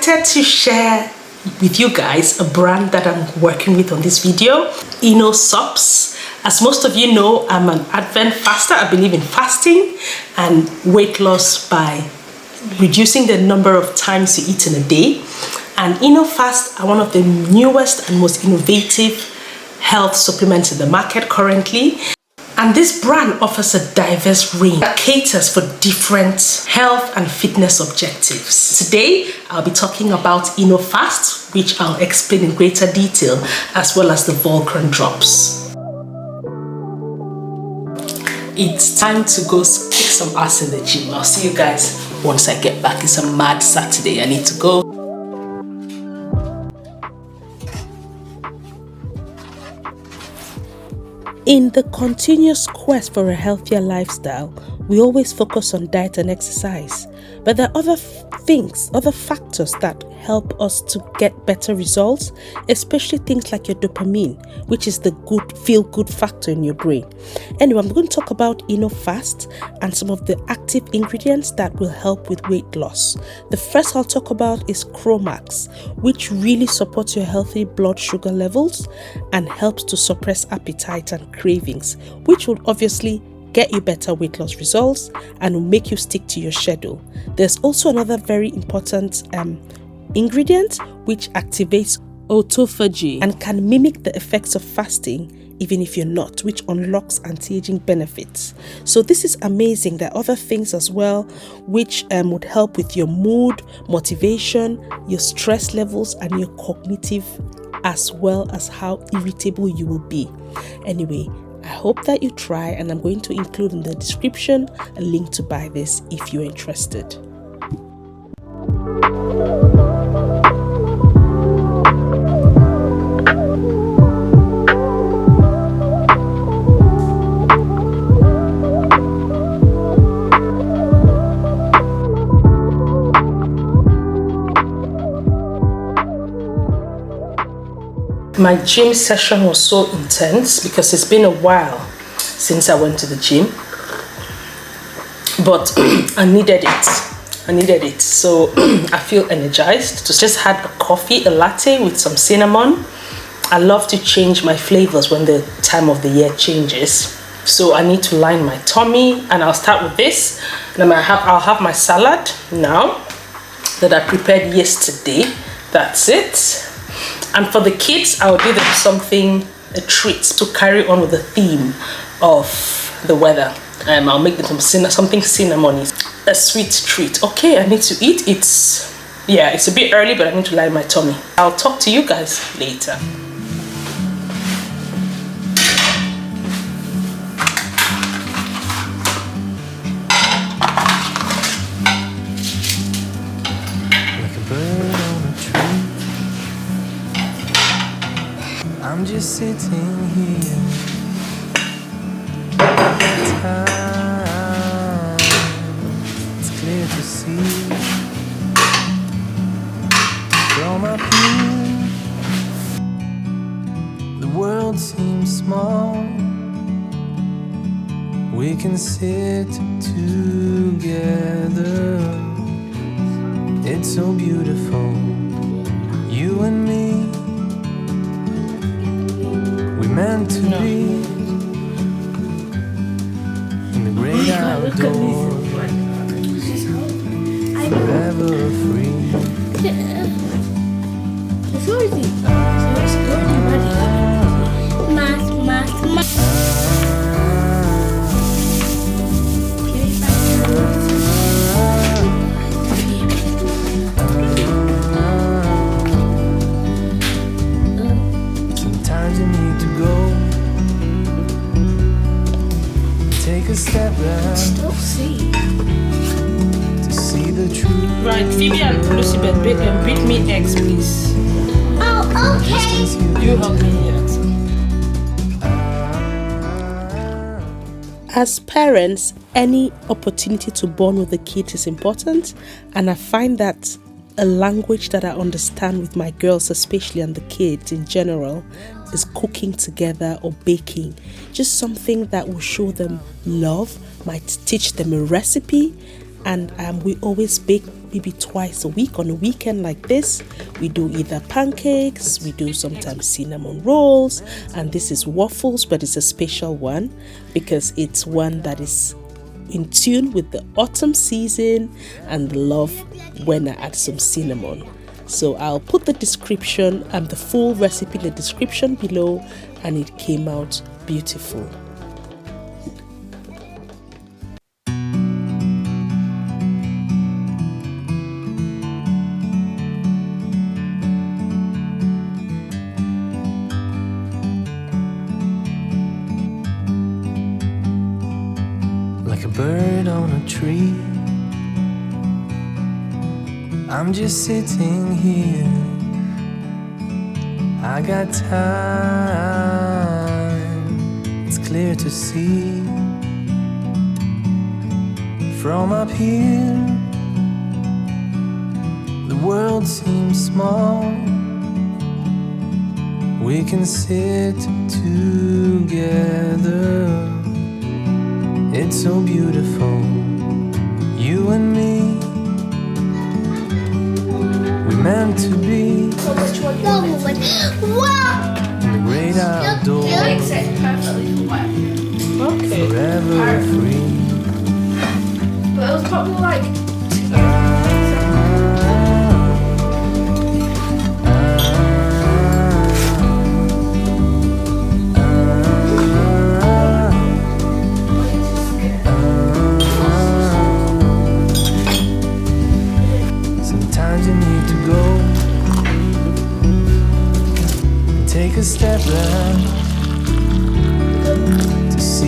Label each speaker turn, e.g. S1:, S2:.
S1: excited to share with you guys a brand that I'm working with on this video, Inno Supps. As most of you know, I'm an Advent faster. I believe in fasting and weight loss by reducing the number of times you eat in a day. And Inno Fast are one of the newest and most innovative health supplements in the market currently. And this brand offers a diverse range that caters for different health and fitness objectives. Today, I'll be talking about Inno Fast, which I'll explain in greater detail, as well as the Vulcan drops. It's time to go kick some ass in the gym. I'll see you guys once I get back. It's a mad Saturday. I need to go. In the continuous quest for a healthier lifestyle, we always focus on diet and exercise, but there are other factors that help us to get better results, especially things like your dopamine, which is the good feel-good factor in your brain. Anyway, I'm going to talk about Inno Fast and some of the active ingredients that will help with weight loss. The first I'll talk about is Chromax, which really supports your healthy blood sugar levels and helps to suppress appetite and cravings, which will obviously get you better weight loss results and will make you stick to your schedule. There's also another very important ingredient which activates autophagy and can mimic the effects of fasting even if you're not, which unlocks anti-aging benefits. So this is amazing. There are other things as well which would help with your mood, motivation, your stress levels, and your cognitive, as well as how irritable you will be. Anyway, I hope that you try, and I'm going to include in the description a link to buy this if you're interested. My gym session was so intense because it's been a while since I went to the gym, but I needed it. So I feel energized. Just had a coffee, a latte with some cinnamon. I love to change my flavors when the time of the year changes. So I need to line my tummy, and I'll start with this. And I'll have my salad now that I prepared yesterday. That's it. And for the kids, I'll give them a treat to carry on with the theme of the weather. I'll make them something cinnamony, a sweet treat. Okay, I need to eat. It's a bit early, but I need to line my tummy. I'll talk to you guys later.
S2: I'm just sitting here. Time, it's clear to see from up here. The world seems small. We can sit together. It's so beautiful, you and me. Meant to be in the great outdoors, forever free. Sometimes you need to go, take a step back to see the truth.
S1: Right, Phoebe and Lucy, beat me eggs, please.
S3: Oh, okay.
S1: You help me yet. As parents, any opportunity to bond with the kids is important, and I find that a language that I understand with my girls, especially, and the kids in general, is cooking together or baking. Just something that will show them love, might teach them a recipe, and we always bake maybe twice a week. On a weekend like this, we do either pancakes, we do sometimes cinnamon rolls, and this is waffles, but it's a special one because it's one that is in tune with the autumn season and the love when I add some cinnamon. So I'll put the description and the full recipe in the description below, and it came out beautiful.
S2: Like a bird on a tree, I'm just sitting here. I got time, it's clear to see. From up here, the world seems small. We can sit together. It's so beautiful, you and me. We're meant to be in the great outdoors, forever free.
S4: But it was probably like
S2: Sometimes you need to go and take a step back to see